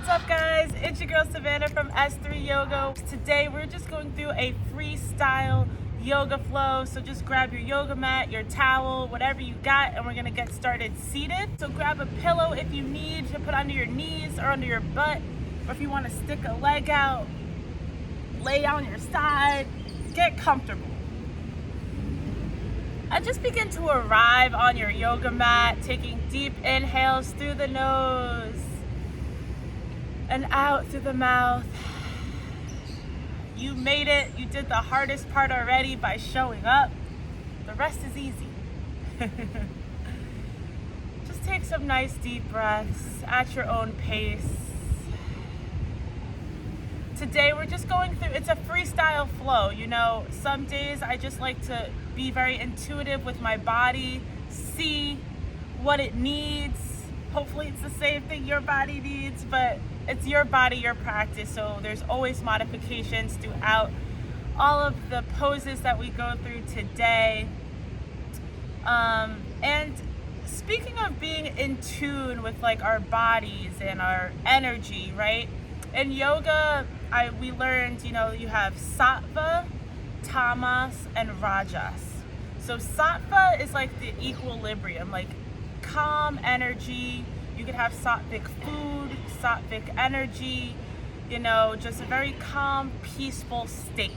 What's up, guys? It's your girl Savanna from S3 Yoga. Today we're just going through a freestyle yoga flow. So just grab your yoga mat, your towel, whatever you got, and we're gonna get started seated. So grab a pillow if you need to put under your knees or under your butt, or if you want to stick a leg out, lay on your side, get comfortable. And just begin to arrive on your yoga mat, taking deep inhales through the nose and out through the mouth. You made it. You did the hardest part already by showing up. The rest is easy. Just take some nice deep breaths at your own pace. Today we're just going through, it's a freestyle flow. You know, some days I just like to be very intuitive with my body, see what it needs. Hopefully it's the same thing your body needs, but it's your body, your practice, so there's always modifications throughout all of the poses that we go through today. And speaking of being in tune with like our bodies and our energy, right? In yoga, we learned, you know, you have sattva, tamas, and rajas. So sattva is like the equilibrium, like calm energy. You could have sattvic food, sattvic energy, you know, just a very calm, peaceful state.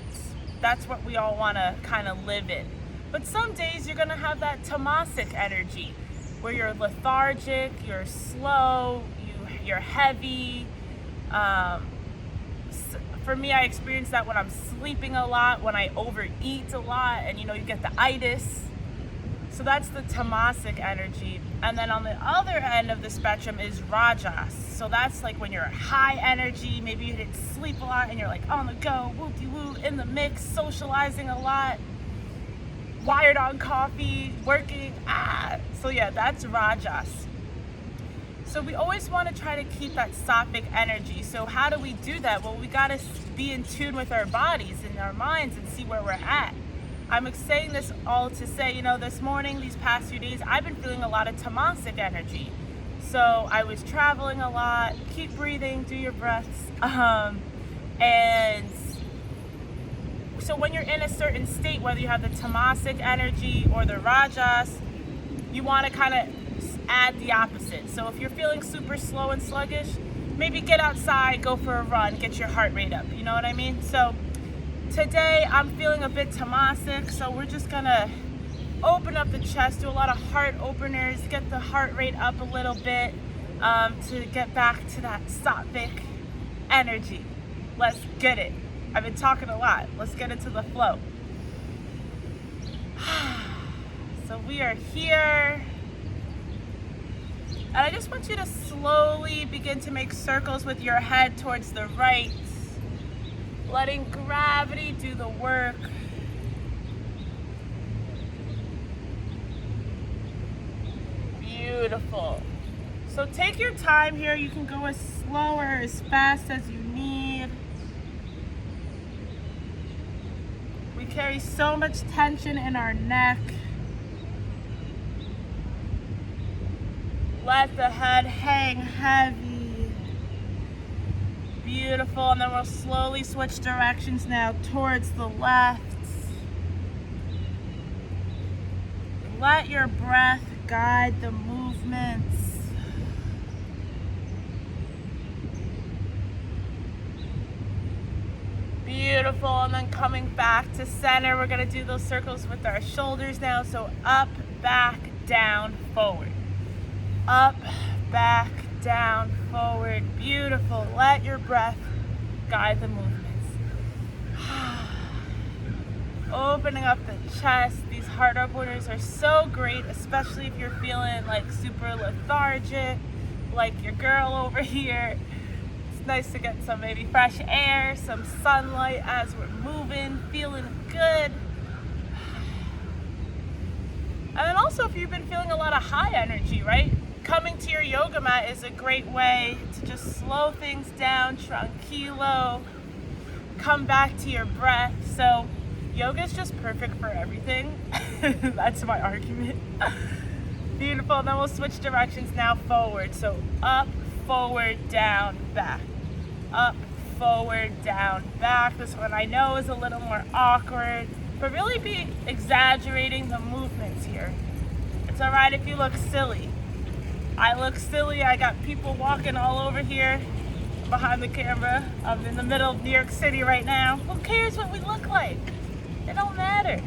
That's what we all want to kind of live in. But some days you're going to have that tamasic energy where you're lethargic, you're slow, you're heavy. For me, I experience that when I'm sleeping a lot, when I overeat a lot, and you know, you get the itis. So that's the tamasic energy. And then on the other end of the spectrum is rajas. So that's like when you're high energy, maybe you didn't sleep a lot and you're like on the go, whoop-de-woo, in the mix, socializing a lot, wired on coffee, working, So yeah, that's rajas. So we always want to try to keep that sattvic energy. So how do we do that? Well, we got to be in tune with our bodies and our minds and see where we're at. I'm saying this all to say, you know, this morning, these past few days, I've been feeling a lot of tamasic energy. So I was traveling a lot. Keep breathing, do your breaths. And so when you're in a certain state, whether you have the tamasic energy or the rajas, you want to kind of add the opposite. So if you're feeling super slow and sluggish, maybe get outside, go for a run, get your heart rate up. You know what I mean? So today I'm feeling a bit tamasic, so we're just gonna open up the chest, do a lot of heart openers, get the heart rate up a little bit to get back to that sattvic energy. Let's get it. I've been talking a lot. Let's get into the flow. So we are here. And I just want you to slowly begin to make circles with your head towards the right, letting gravity do the work. Beautiful. So take your time here. You can go as slow or as fast as you need. We carry so much tension in our neck. Let the head hang heavy. Beautiful. And then we'll slowly switch directions now towards the left. Let your breath guide the movements. Beautiful. And then coming back to center, we're going to do those circles with our shoulders now. So up, back, down, forward. Up, back, down, forward. Beautiful. Let your breath guide the movements. Opening up the chest. These heart openers are so great, especially if you're feeling like super lethargic, like your girl over here. It's nice to get some maybe fresh air, some sunlight as we're moving, feeling good. And then also if you've been feeling a lot of high energy, right? Coming to your yoga mat is a great way to just slow things down, tranquilo, come back to your breath. So yoga is just perfect for everything. That's my argument. Beautiful. And then we'll switch directions now forward. So up, forward, down, back. Up, forward, down, back. This one I know is a little more awkward, but really be exaggerating the movements here. It's all right if you look silly. I look silly. I got people walking all over here behind the camera. I'm in the middle of New York City right now. Who cares what we look like? It don't matter.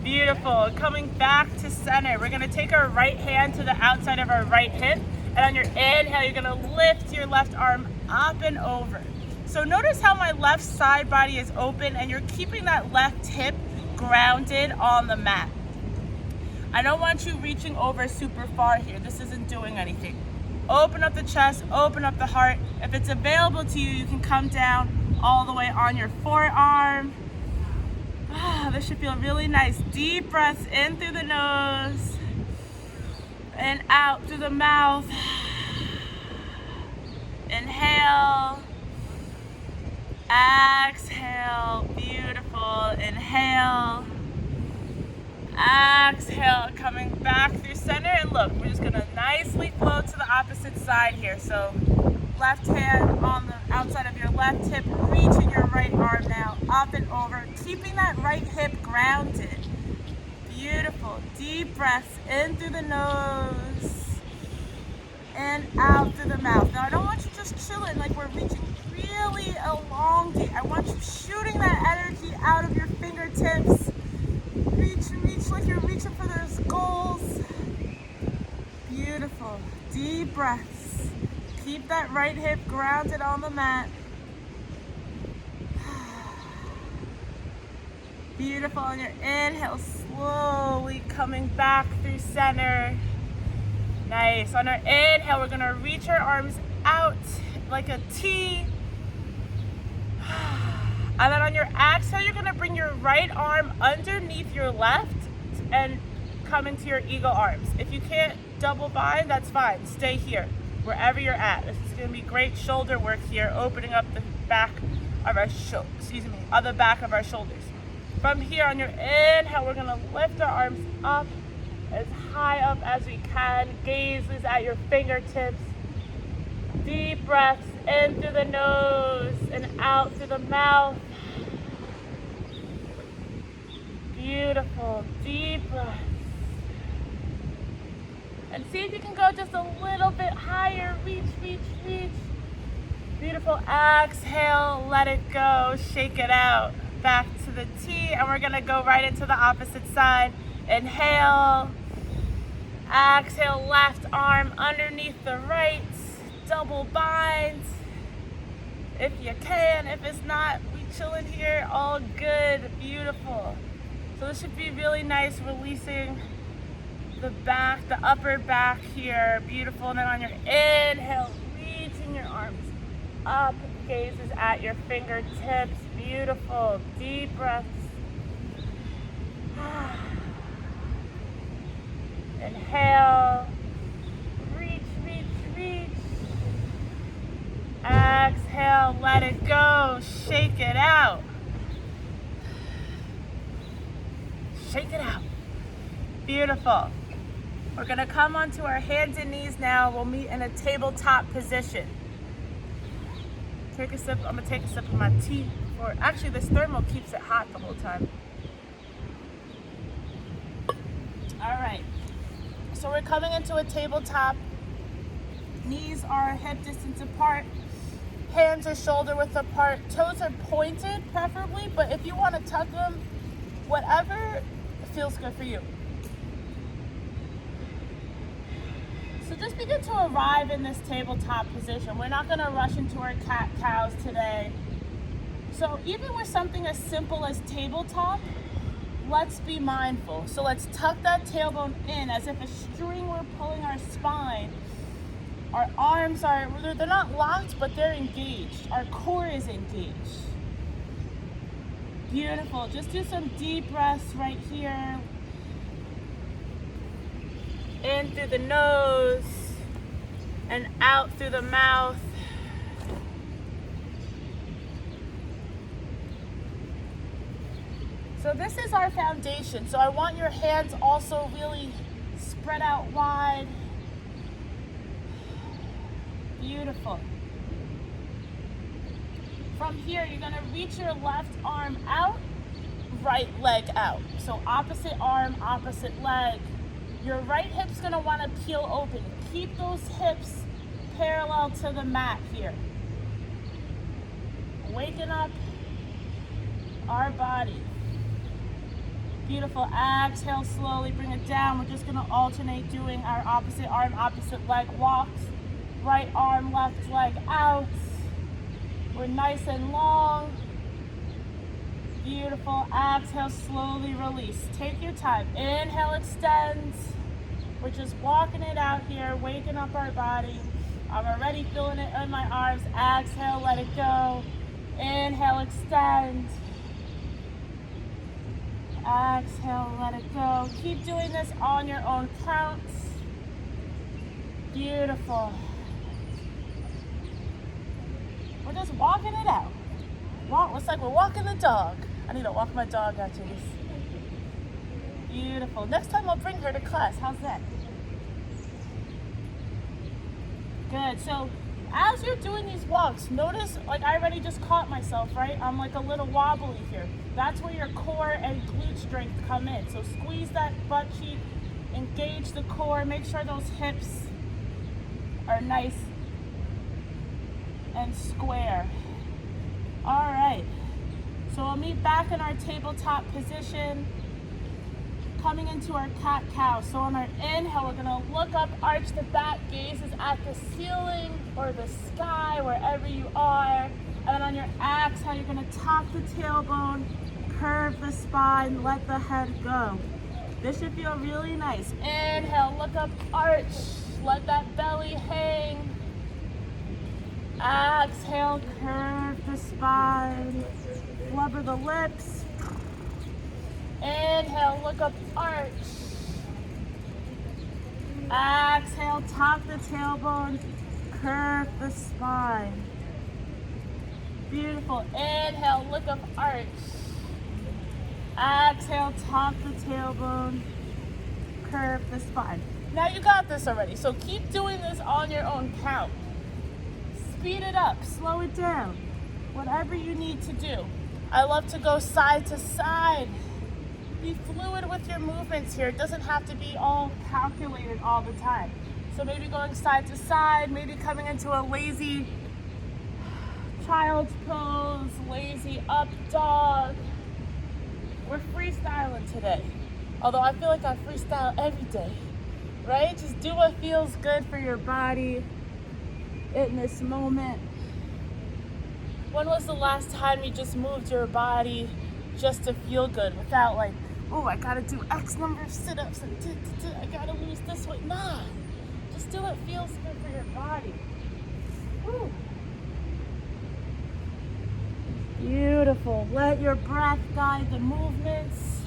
Beautiful. Coming back to center. We're going to take our right hand to the outside of our right hip. And on your inhale, you're going to lift your left arm up and over. So notice how my left side body is open and you're keeping that left hip grounded on the mat. I don't want you reaching over super far here. This isn't doing anything. Open up the chest, open up the heart. If it's available to you, you can come down all the way on your forearm. This should feel really nice. Deep breaths in through the nose and out through the mouth. Inhale. Exhale. Beautiful. Inhale. Exhale. Coming back through center. And look, we're just going to nicely flow to the opposite side here. So left hand on the outside of your left hip, reaching your right arm now up and over, keeping that right hip grounded. Beautiful. Deep breaths in through the nose and out through the mouth. Now I don't want you just chilling like we're reaching really elongate. I want you shooting that energy out of your fingertips. Reach like you're reaching for those goals. Beautiful. Deep breaths. Keep that right hip grounded on the mat. Beautiful. On your inhale, slowly coming back through center. Nice. On our inhale, we're going to reach our arms out like a T. And then on your exhale, you're going to bring your right arm underneath your left and come into your eagle arms. If you can't double bind, that's fine. Stay here, wherever you're at. This is going to be great shoulder work here, opening up the back of our on the back of our shoulders. From here, on your inhale, we're going to lift our arms up as high up as we can. Gaze is at your fingertips. Deep breaths in through the nose and out through the mouth. Beautiful. Deep breaths. And see if you can go just a little bit higher. Reach, reach, reach. Beautiful. Exhale. Let it go. Shake it out. Back to the T. And we're going to go right into the opposite side. Inhale. Exhale. Left arm underneath the right. Double bind. If you can. If it's not, we chilling here. All good. Beautiful. So this should be really nice, releasing the back, the upper back here. Beautiful. And then on your inhale, reaching your arms up. Gaze is at your fingertips. Beautiful. Deep breaths. Inhale. Reach, reach, reach. Exhale. Let it go. Shake it out. Shake it out. Beautiful. We're going to come onto our hands and knees now. We'll meet in a tabletop position. Take a sip. I'm going to take a sip of my tea. Actually, this thermal keeps it hot the whole time. All right. So we're coming into a tabletop. Knees are hip distance apart. Hands are shoulder width apart. Toes are pointed, preferably. But if you want to tuck them, whatever feels good for you. So just begin to arrive in this tabletop position. We're not going to rush into our cat-cows today. So even with something as simple as tabletop, let's be mindful. So let's tuck that tailbone in as if a string were pulling our spine. Our arms they're not locked, but they're engaged. Our core is engaged. Beautiful. Just do some deep breaths right here. In through the nose and out through the mouth. So this is our foundation. So I want your hands also really spread out wide. Beautiful. From here, you're gonna reach your left arm out, right leg out. So opposite arm, opposite leg. Your right hip's gonna wanna peel open. Keep those hips parallel to the mat here. Waking up our body. Beautiful. Exhale slowly, bring it down. We're just gonna alternate doing our opposite arm, opposite leg walks. Right arm, left leg out. We're nice and long. Beautiful. Exhale, slowly release. Take your time. Inhale, extend. We're just walking it out here, waking up our body. I'm already feeling it in my arms. Exhale, let it go. Inhale, extend. Exhale, let it go. Keep doing this on your own counts. Beautiful. We're just walking it out. Looks like we're walking the dog. I need to walk my dog after this. Beautiful. Next time I'll bring her to class. How's that? Good. So as you're doing these walks, notice, like I already just caught myself, right? I'm like a little wobbly here. That's where your core and glute strength come in. So squeeze that butt cheek, engage the core, make sure those hips are nice and square. All right. So we'll meet back in our tabletop position, coming into our cat-cow. So on our inhale, we're gonna look up, arch the back, gaze is at the ceiling or the sky, wherever you are. And then on your exhale, you're gonna tuck the tailbone, curve the spine, let the head go. This should feel really nice. Inhale, look up, arch, let that belly hang. Exhale, curve the spine, blubber the lips. Inhale, look up, arch. Exhale, tuck the tailbone, curve the spine. Beautiful. Inhale, look up, arch. Exhale, tuck the tailbone, curve the spine. Now you got this already, so keep doing this on your own count. Speed it up, slow it down, whatever you need to do. I love to go side to side. Be fluid with your movements here. It doesn't have to be all calculated all the time. So maybe going side to side, maybe coming into a lazy child's pose, lazy up dog. We're freestyling today. Although I feel like I freestyle every day, right? Just do what feels good for your body in this moment. When was the last time you just moved your body just to feel good without like, oh, I gotta do X number of sit-ups and I gotta lose this weight? Nah, just do what feels good for your body. Woo. Beautiful. Let your breath guide the movements.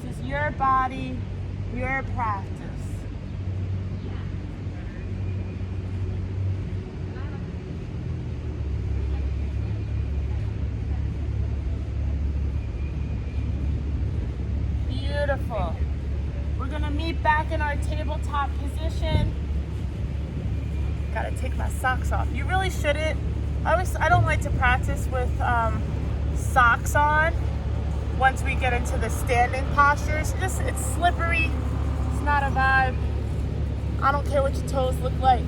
This is your body, your practice. Beautiful. We're gonna meet back in our tabletop position. Gotta take my socks off. You really shouldn't. I don't like to practice with socks on once we get into the standing postures. It's slippery. It's not a vibe. I don't care what your toes look like.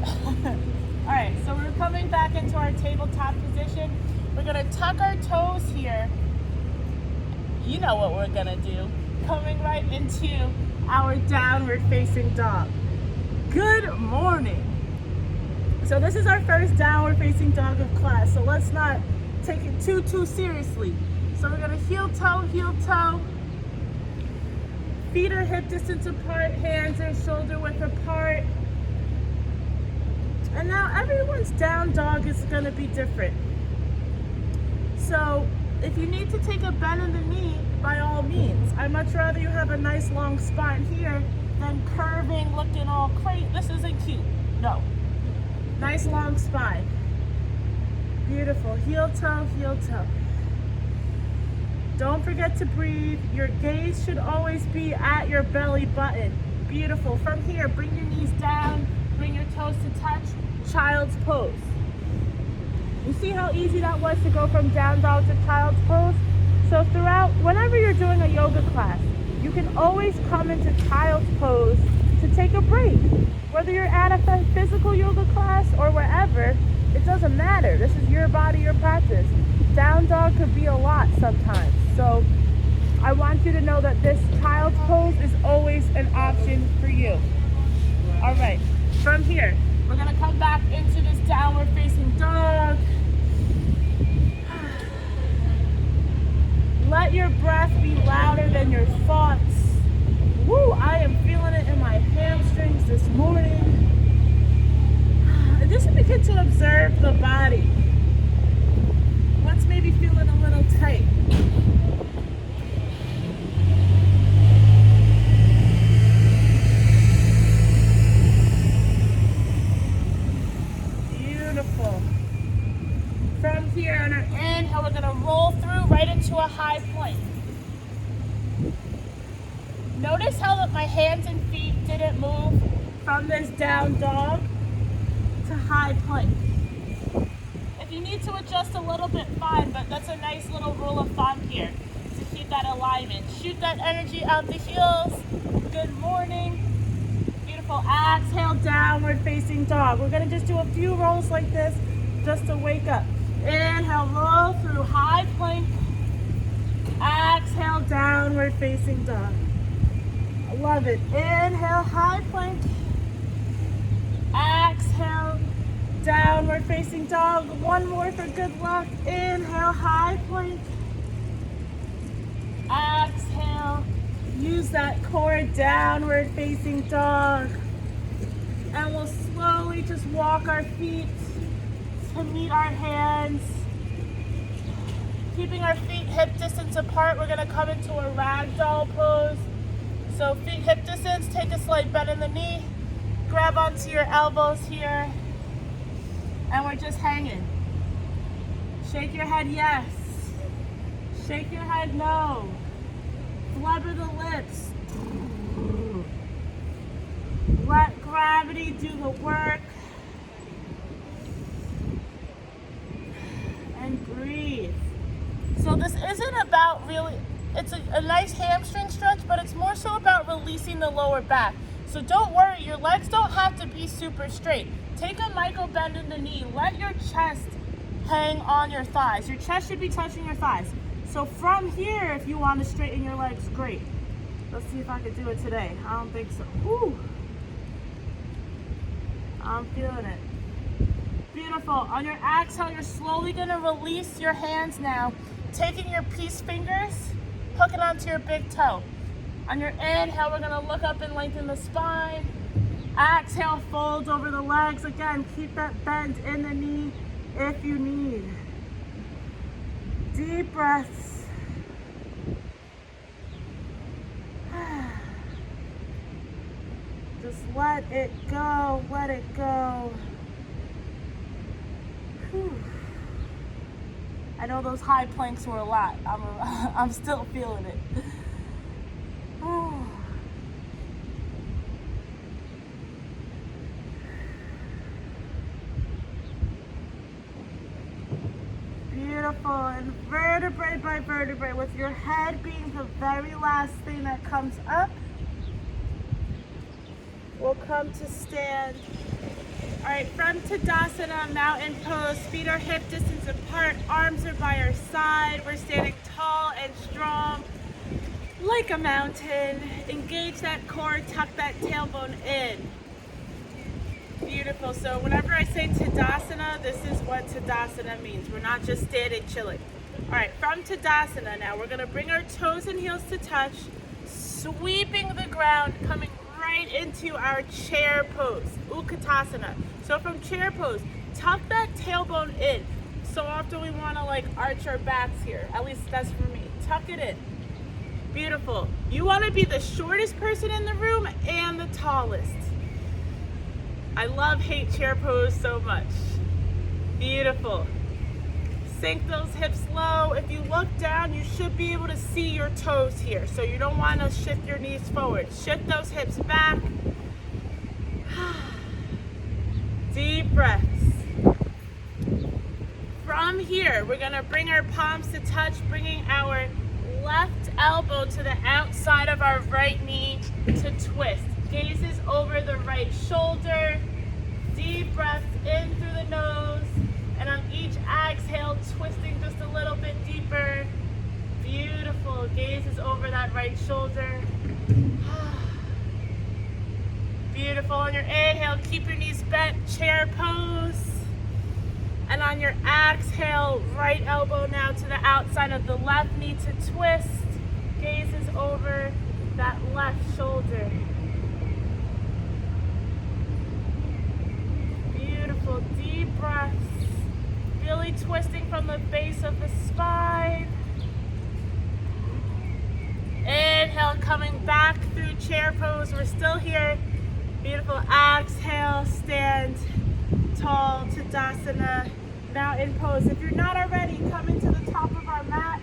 All right, so we're coming back into our tabletop position. We're gonna tuck our toes here. You know what we're gonna do. Coming right into our downward facing dog. Good morning. So this is our first downward facing dog of class. So let's not take it too seriously. So we're gonna heel toe. Feet are hip distance apart, hands are shoulder width apart. And now everyone's down dog is gonna be different. So if you need to take a bend in the knee, by all means. I'd much rather you have a nice long spine here than curving, looking all crazy. This isn't cute. No. Nice long spine. Beautiful. Heel toe, heel toe. Don't forget to breathe. Your gaze should always be at your belly button. Beautiful. From here, bring your knees down, bring your toes to touch, child's pose. You see how easy that was to go from down dog to child's pose? So throughout, whenever you're doing a yoga class, you can always come into child's pose to take a break. Whether you're at a physical yoga class or wherever, it doesn't matter. This is your body, your practice. Down dog could be a lot sometimes. So I want you to know that this child's pose is always an option for you. All right, from here, we're gonna come back into this downward facing dog. Let your breath be louder than your thoughts. Woo, I am feeling it in my hamstrings this morning. And just begin to observe the body. What's maybe feeling a little tight? Beautiful. From here on our inhale, we're gonna roll through right into a high plank. Notice how that my hands and feet didn't move from this down dog to high plank. If you need to adjust a little bit, fine, but that's a nice little rule of thumb here to keep that alignment. Shoot that energy out the heels. Good morning. Beautiful. Exhale, downward facing dog. We're gonna just do a few rolls like this just to wake up. Inhale, roll through high plank. Exhale, downward facing dog. I love it. Inhale, high plank. Exhale, downward facing dog. One more for good luck. Inhale, high plank. Exhale, use that core, downward facing dog. And we'll slowly just walk our feet to meet our hands. Keeping our feet hip distance apart, we're gonna come into a ragdoll pose. So feet hip distance, take a slight bend in the knee, grab onto your elbows here, and we're just hanging. Shake your head yes, shake your head no, blubber the lips. Let gravity do the work. And breathe. So this isn't about really, it's a nice hamstring stretch, but it's more so about releasing the lower back. So don't worry, your legs don't have to be super straight. Take a micro bend in the knee. Let your chest hang on your thighs. Your chest should be touching your thighs. So from here, if you want to straighten your legs, great. Let's see if I can do it today. I don't think so. Whew. I'm feeling it. Beautiful. On your exhale, you're slowly going to release your hands now, taking your peace fingers, hooking onto your big toe. On your inhale, we're going to look up and lengthen the spine. Exhale, fold over the legs. Again, keep that bend in the knee if you need. Deep breaths. Just let it go, let it go. Whew. I know those high planks were a lot. I'm still feeling it. Beautiful. And vertebrae by vertebrae, with your head being the very last thing that comes up, we'll come to stand. All right, from Tadasana, mountain pose, feet are hip distance apart, arms are by our side. We're standing tall and strong like a mountain. Engage that core, tuck that tailbone in. Beautiful. So whenever I say Tadasana, this is what Tadasana means. We're not just standing chilling. All right, from Tadasana now, we're gonna bring our toes and heels to touch, sweeping the ground, coming right into our chair pose, Utkatasana. So from chair pose, tuck that tailbone in. So often we want to like arch our backs here. At least that's for me. Tuck it in. Beautiful. You want to be the shortest person in the room and the tallest. I hate chair pose so much. Beautiful. Sink those hips low. If you look down, you should be able to see your toes here. So you don't want to shift your knees forward. Shift those hips back. Deep breaths. From here, we're gonna bring our palms to touch, bringing our left elbow to the outside of our right knee to twist. Gazes over the right shoulder. Deep breaths in through the nose. And on each exhale, twisting just a little bit deeper. Beautiful. Gazes over that right shoulder. Beautiful. On your inhale, keep your knees bent, chair pose. And on your exhale, right elbow now to the outside of the left knee to twist. Gazes over that left shoulder. Beautiful. Deep breaths. Really twisting from the base of the spine. Inhale, coming back through chair pose. We're still here. Beautiful. Exhale, stand tall, Tadasana, mountain pose. If you're not already, come into the top of our mat.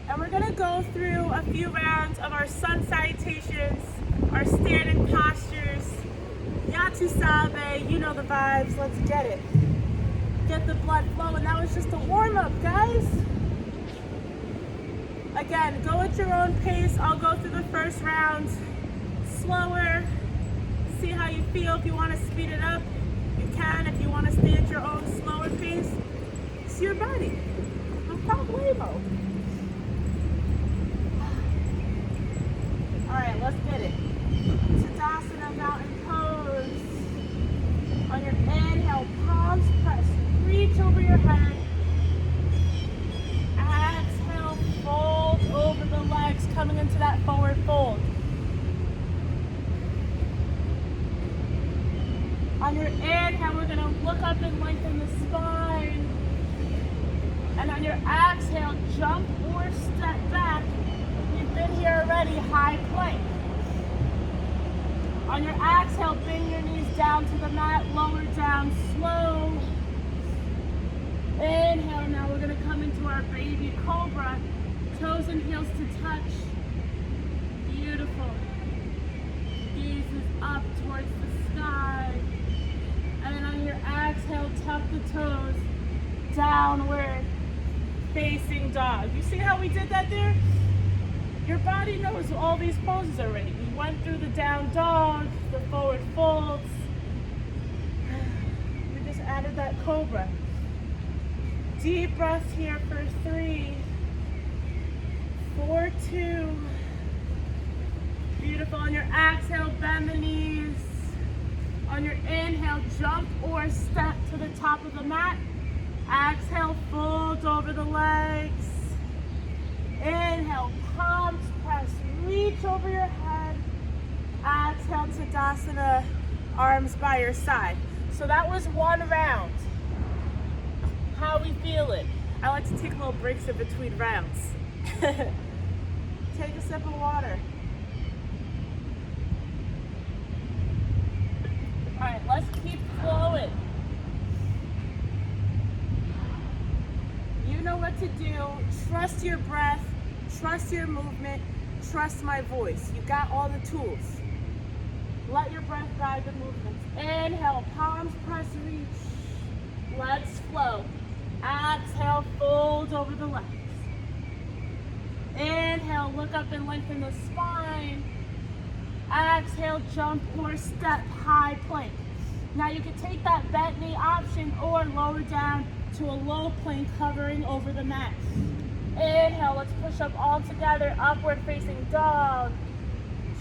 And we're gonna go through a few rounds of our sun salutations, our standing postures, Yatsu Sabe, you know the vibes, let's get it. Get the blood flowing. That was just a warm-up, guys. Again, go at your own pace. I'll go through the first round slower. See how you feel. If you want to speed it up, you can. If you want to stay at your own slower pace, it's your body. No problemo. All right, let's get it. Tadasana, mountain pose. On your inhale, palms press. Reach over your head. Exhale, fold over the legs, coming into that forward fold. On your inhale, we're going to look up and lengthen the spine. And on your exhale, jump or step back. You've been here already, high plank. On your exhale, bring your knees down to the mat, lower down, slow. Inhale, now we're going to come into our baby cobra. Toes and heels to touch. Beautiful. Gazes up towards the sky. And then on your exhale, tuck the toes, downward facing dog. You see how we did that there? Your body knows all these poses already. We went through the down dog, the forward folds. We just added that cobra. Deep breaths here for 3, 4, 2. Beautiful. On your exhale, bend the knees. On your inhale, jump or step to the top of the mat. Exhale, fold over the legs. Inhale, palms press, reach over your head. Exhale, Tadasana, arms by your side. So that was one round. How we feeling? I like to take little breaks in between rounds. Take a sip of water. All right, let's keep flowing. You know what to do. Trust your breath, trust your movement, trust my voice. You got all the tools. Let your breath guide the movements. Inhale, palms press, reach. Legs flow. Exhale, fold over the legs. Inhale, look up and lengthen the spine. Exhale, jump or step, high plank. Now you can take that bent knee option or lower down to a low plank, covering over the mat. Inhale, let's push up all together, upward facing dog.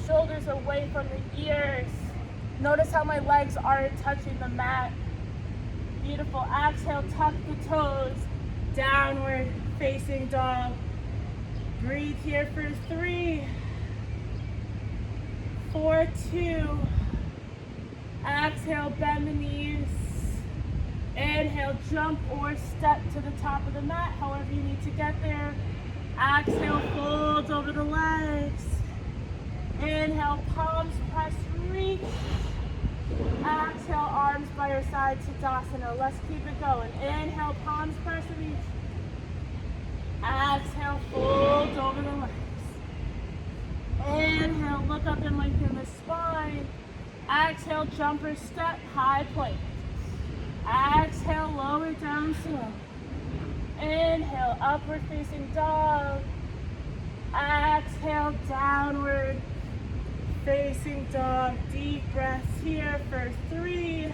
Shoulders away from the ears. Notice how my legs aren't touching the mat. Beautiful. Exhale, tuck the toes, downward facing dog. Breathe here for 3, 4, 2. Exhale, bend the knees. Inhale, jump or step to the top of the mat, however you need to get there. Exhale, fold over the legs. Inhale, palms press, reach. Exhale, arms by your side, Tadasana. Let's keep it going. Inhale, palms press and reach. Exhale, fold over the legs. Inhale, look up and lengthen the spine. Exhale, jumper step, high plank. Exhale, lower down slow. Inhale, upward facing dog. Exhale, downward facing dog. Deep breaths here for 3,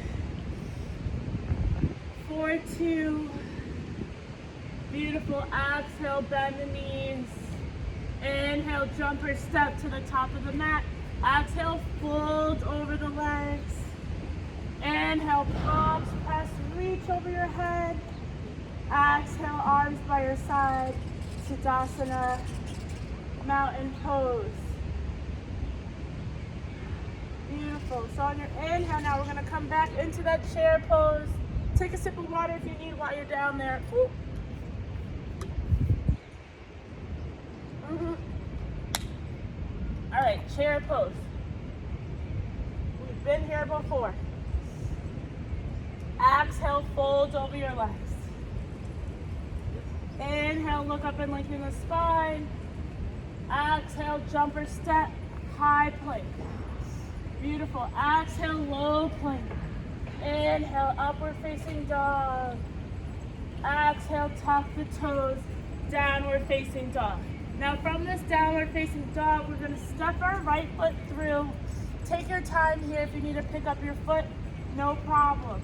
4, 2. Beautiful. Exhale, bend the knees. Inhale, jumper step to the top of the mat. Exhale, fold over the legs. Inhale, palms press, reach over your head. Exhale, arms by your side. Tadasana, mountain pose. Beautiful. So on your inhale now, we're going to come back into that chair pose. Take a sip of water if you need while you're down there. Ooh. All right, chair pose. We've been here before. Exhale, fold over your legs. Inhale, look up and lengthen the spine. Exhale, jumper step, high plank. Beautiful. Exhale, low plank. Inhale, upward facing dog. Exhale, tuck the toes, downward facing dog. Now from this downward facing dog, we're going to step our right foot through. Take your time here. If you need to pick up your foot, no problem.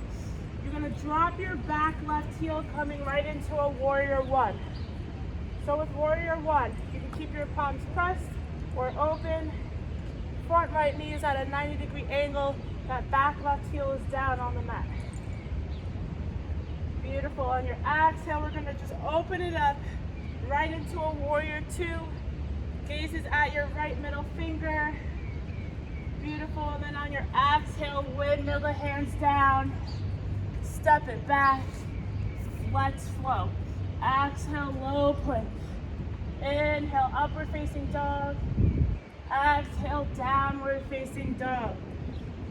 You're going to drop your back left heel coming right into a warrior one. So with warrior one, you can keep your palms pressed or open. Front right knee is at a 90-degree angle. That back left heel is down on the mat. Beautiful. On your exhale, we're going to just open it up right into a warrior two. Gaze is at your right middle finger. Beautiful. And then on your exhale, windmill the hands down. Step it back. Let's flow. Exhale, low plank. Inhale, upward facing dog. Exhale, downward facing dog.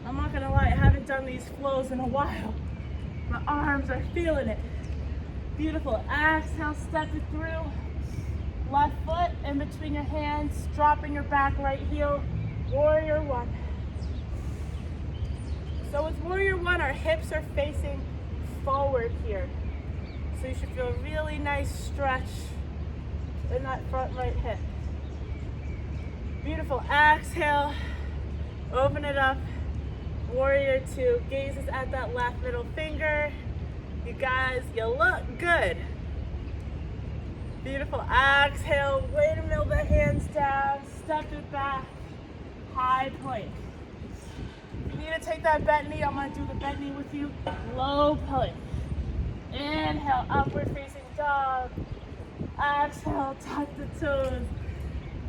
I'm not gonna lie, I haven't done these flows in a while. My arms are feeling it. Beautiful. Exhale, step it through. Left foot in between your hands, dropping your back right heel. Warrior one. So with warrior one, our hips are facing forward here. So you should feel a really nice stretch in that front right hip. Beautiful. Exhale, open it up. Warrior two. Gaze is at that left middle finger. You guys, you look good. Beautiful. Exhale, windmill the hands down, step it back, high plank. If you need to take that bent knee, I'm going to do the bent knee with you. Low plank. Inhale, upward facing dog. Exhale, tuck the toes.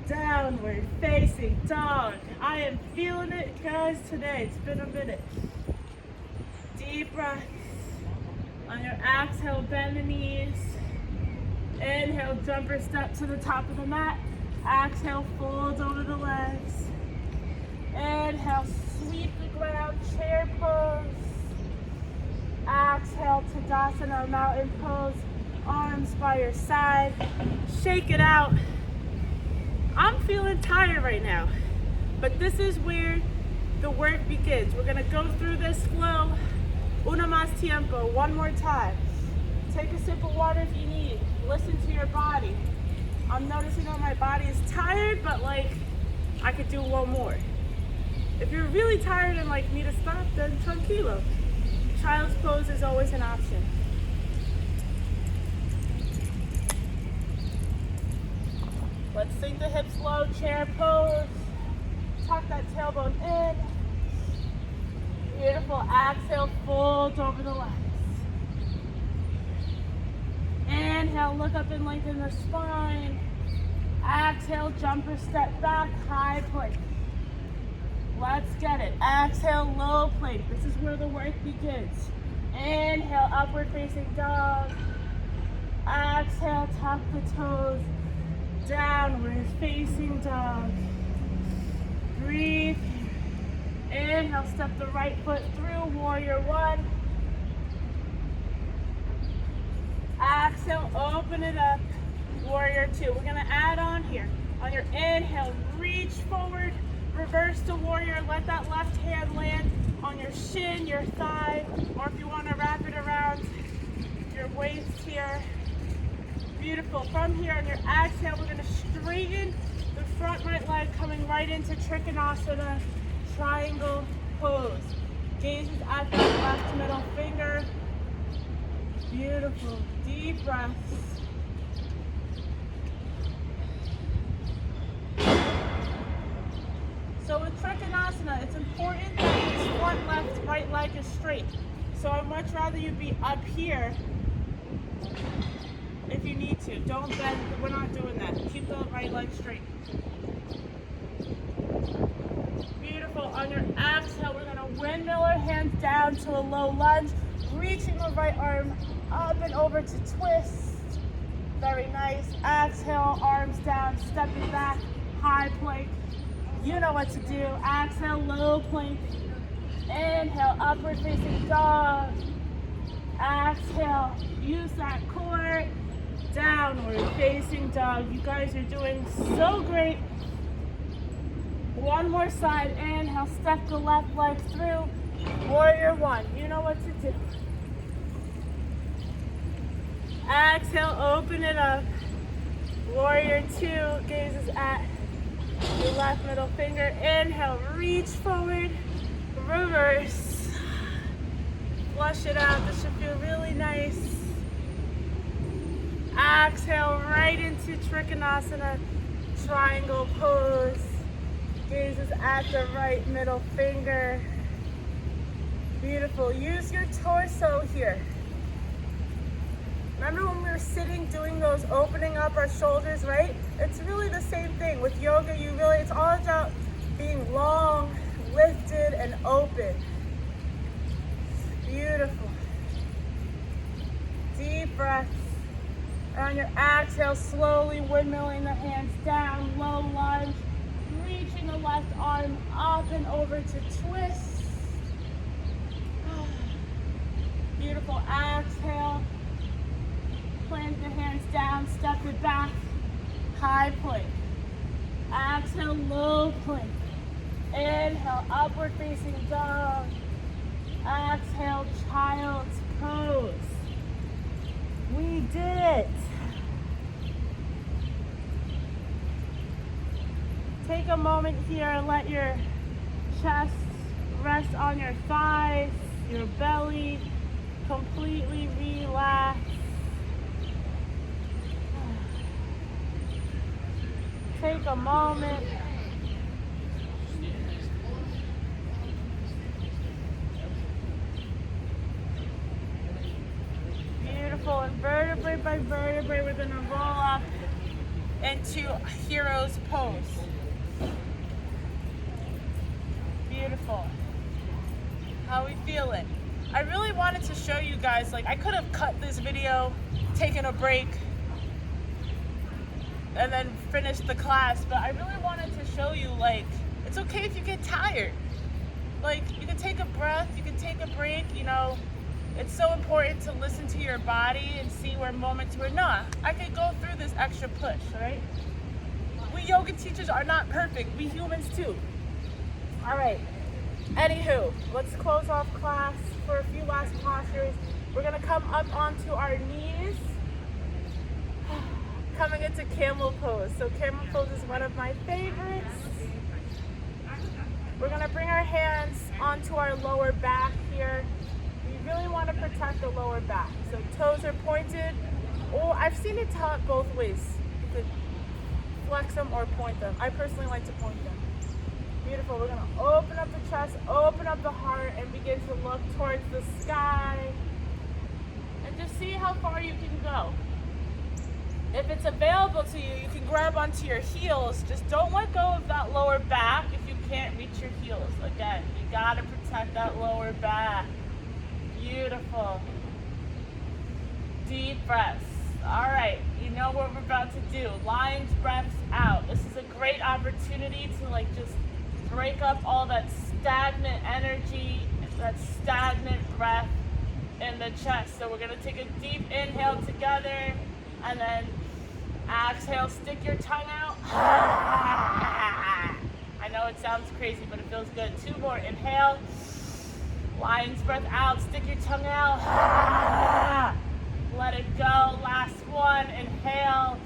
Downward facing dog. I am feeling it, guys, today. It's been a minute. Deep breath. On your exhale, bend the knees. Inhale, jumper step to the top of the mat. Exhale, fold over the legs. Inhale, sweep the ground, chair pose. Exhale, Tadasana, mountain pose. Arms by your side. Shake it out. I'm feeling tired right now, but this is where the work begins. We're gonna go through this flow. Una más tiempo, one more time. Take a sip of water if you need. Listen to your body. I'm noticing that my body is tired, but like I could do one more. If you're really tired and like need to stop, then tranquilo. Child's pose is always an option. Let's sink the hips low, chair pose. Tuck that tailbone in. Beautiful. Exhale, fold over the legs. Inhale, look up and lengthen the spine. Exhale, jumper step back, high plank. Let's get it. Exhale, low plank. This is where the work begins. Inhale, upward facing dog. Exhale, tuck the toes. Downward facing dog. Breathe. Inhale, step the right foot through, warrior one. Exhale, open it up, warrior two. We're gonna add on here. On your inhale, reach forward, reverse to warrior. Let that left hand land on your shin, your thigh, or if you wanna wrap it around your waist here. Beautiful. From here, on your exhale, we're gonna straighten the front right leg, coming right into Trikonasana, triangle pose. Gazes at that left middle finger. Beautiful. Deep breaths. So with Trikonasana, it's important that this front, left, right leg is straight. So I'd much rather you be up here if you need to. Don't bend. We're not doing that. Keep the right leg straight. Beautiful. On your exhale, we're going to windmill our hands down to a low lunge, reaching the right arm up and over to twist. Very nice. Exhale, arms down, stepping back, high plank. You know what to do. Exhale, low plank. Inhale, upward facing dog. Exhale, use that core. Downward facing dog. You guys are doing so great. One more side. Inhale, step the left leg through. Warrior one. You know what to do. Exhale, open it up. Warrior two, gazes at your left middle finger. Inhale, reach forward, reverse. Flush it out. This should feel really nice. Exhale, right into Trikonasana, triangle pose. Gazes at the right middle finger. Beautiful. Use your torso here. Remember when we were sitting doing those opening up our shoulders, right? It's really the same thing. With yoga, it's all about being long, lifted, and open. Beautiful. Deep breaths. On your exhale, slowly windmilling the hands down, low lunge, reaching the left arm up and over to twist. Beautiful. Exhale. Plant the hands down, step it back, high plank. Exhale, low plank. Inhale, upward facing dog. Exhale, child's pose. We did it. Take a moment here and let your chest rest on your thighs, your belly, completely relax. Take a moment. Beautiful. And vertebrae by vertebrae, we're going to roll up into hero's pose. Beautiful. How are we feeling? I really wanted to show you guys, I could have cut this video, taken a break, and then finish the class, but I really wanted to show you, it's okay if you get tired. You can take a breath, you can take a break, It's so important to listen to your body and see where moments were not. I could go through this extra push, right? We yoga teachers are not perfect, we humans too. All right, anywho, let's close off class for a few last postures. We're gonna come up onto our knees. Coming into camel pose. So camel pose is one of my favorites. We're gonna bring our hands onto our lower back here. We really wanna protect the lower back. So toes are pointed. Oh, I've seen it taught both ways. You could flex them or point them. I personally like to point them. Beautiful. We're gonna open up the chest, open up the heart, and begin to look towards the sky. And just see how far you can go. If it's available to you, you can grab onto your heels. Just don't let go of that lower back if you can't reach your heels. Again, you gotta protect that lower back. Beautiful. Deep breaths. All right, you know what we're about to do. Lion's breaths out. This is a great opportunity to just break up all that stagnant energy, that stagnant breath in the chest. So we're gonna take a deep inhale together, and then exhale, stick your tongue out. I know it sounds crazy, but it feels good. 2 more, inhale. Lion's breath out, stick your tongue out. Let it go, last one, inhale.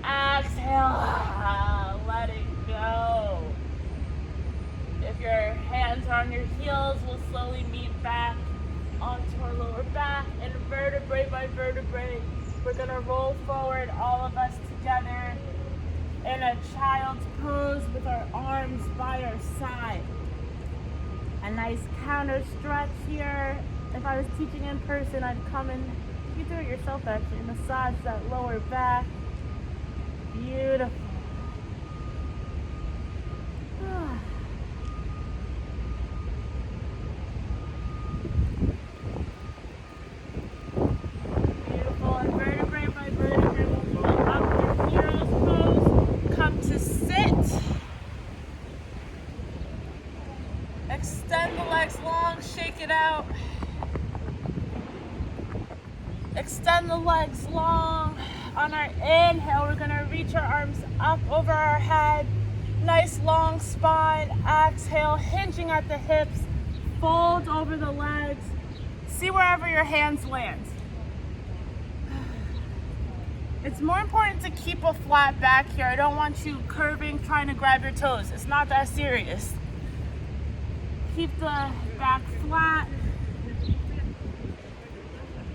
Exhale, let it go. If your hands are on your heels, we'll slowly meet back onto our lower back, and vertebrae by vertebrae, we're gonna roll forward, all of us together in a child's pose with our arms by our side. A nice counter stretch here. If I was teaching in person, I'd come and you do it yourself actually, massage that lower back. Beautiful. Beautiful. And vertebrae by vertebrae, we'll roll up your hero's pose. Come to sit. Extend the legs long, shake it out. Extend the legs long. On our inhale, we're gonna reach our arms up over our head. Nice long spine. Exhale, hinging at the hips. Fold over the legs. See wherever your hands land. It's more important to keep a flat back here. I don't want you curving, trying to grab your toes. It's not that serious. Keep the back flat.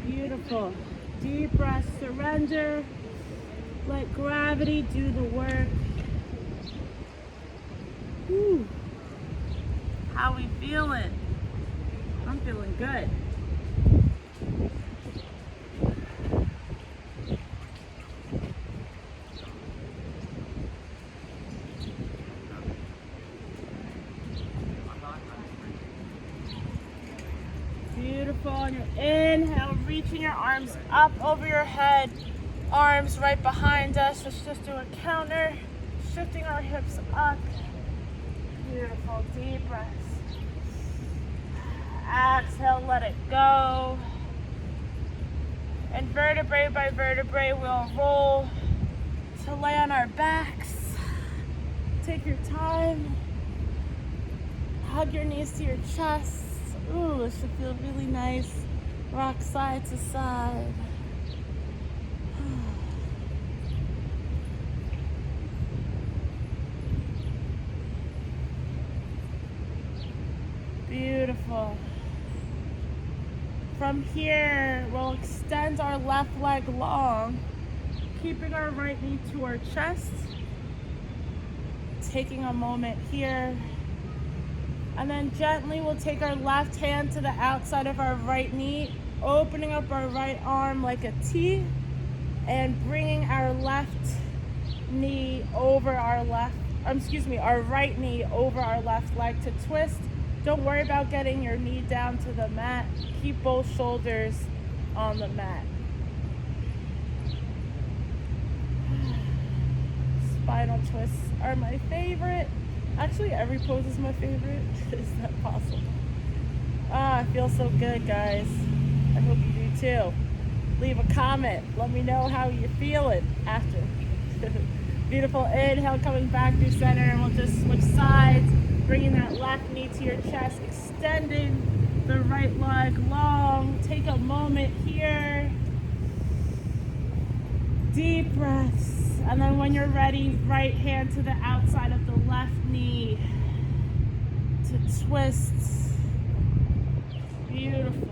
Beautiful. Deep breath, surrender. Let gravity do the work. Whew. How we feeling? I'm feeling good. Beautiful. On your inhale, reaching your arms up over your head, arms right behind us. Let's just do a counter, shifting our hips up. Beautiful. Deep breaths. Exhale, let it go. And vertebrae by vertebrae, we'll roll to lay on our backs. Take your time. Hug your knees to your chest. Ooh, it should feel really nice. Rock side to side. Beautiful. From here, we'll extend our left leg long, keeping our right knee to our chest. Taking a moment here. And then gently we'll take our left hand to the outside of our right knee, opening up our right arm like a T, and bringing our left knee over our our right knee over our left leg to twist. Don't worry about getting your knee down to the mat. Keep both shoulders on the mat. Spinal twists are my favorite. Actually, every pose is my favorite. Is that possible? I feel so good, guys. I hope you do too. Leave a comment. Let me know how you're feeling after. Beautiful. Inhale, coming back through center, and we'll just switch sides, bringing that left knee to your chest, extending the right leg long. Take a moment here. Deep breaths. And then when you're ready, right hand to the outside of the left knee to twist. Beautiful.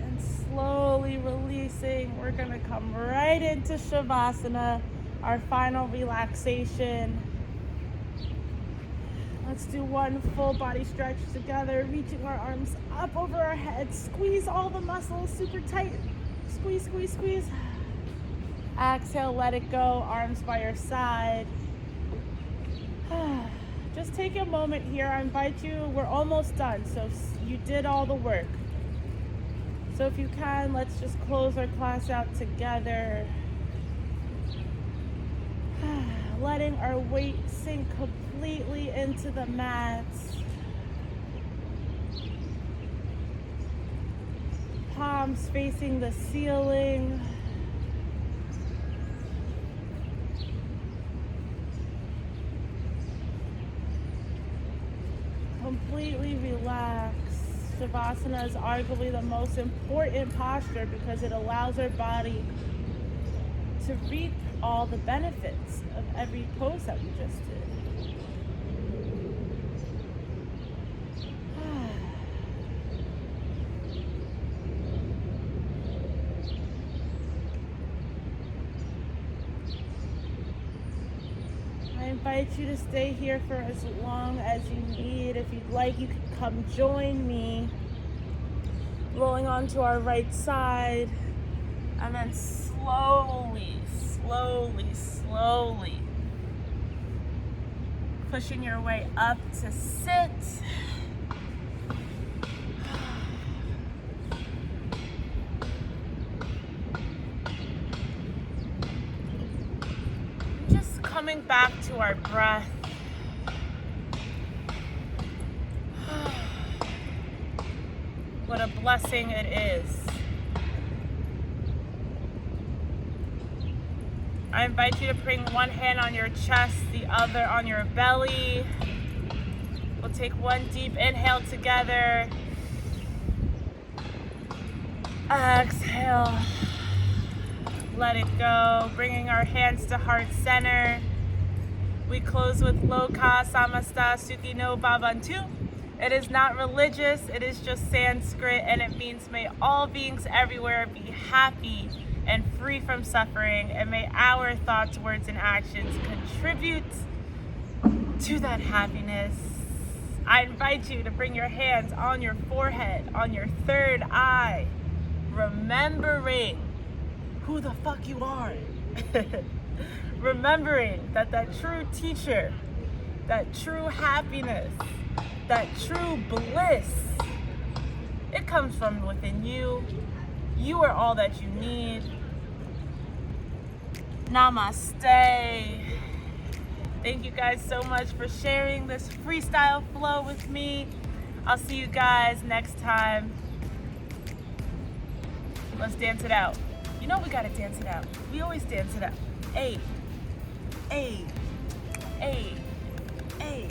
And slowly releasing, we're gonna come right into Shavasana, our final relaxation. Let's do one full body stretch together, reaching our arms up over our head. Squeeze all the muscles super tight. Squeeze, squeeze, squeeze. Exhale, let it go. Arms by your side. Just just take a moment here. I invite you, we're almost done, so you did all the work. So if you can, let's just close our class out together. Letting our weight sink completely into the mats. Palms facing the ceiling. Completely relaxed. Savasana is arguably the most important posture because it allows our body to reap all the benefits of every pose that we just did. I invite you to stay here for as long as you need. If you'd like, you can come join me. Rolling onto our right side, and then slowly pushing your way up to sit. Just coming back to our breath. What a blessing it is. I invite you to bring one hand on your chest, the other on your belly. We'll take one deep inhale together. Exhale. Let it go. Bringing our hands to heart center. We close with Loka Samasta Sukhi no Bhavantu. It is not religious, it is just Sanskrit, and it means may all beings everywhere be happy and free from suffering, and may our thoughts, words, and actions contribute to that happiness. I invite you to bring your hands on your forehead, on your third eye, remembering who the fuck you are. Remembering that true teacher, that true happiness, that true bliss, it comes from within you. You are all that you need. Namaste. Thank you guys so much for sharing this freestyle flow with me. I'll see you guys next time. Let's dance it out. You know we gotta dance it out. We always dance it out. Hey, hey, hey, hey.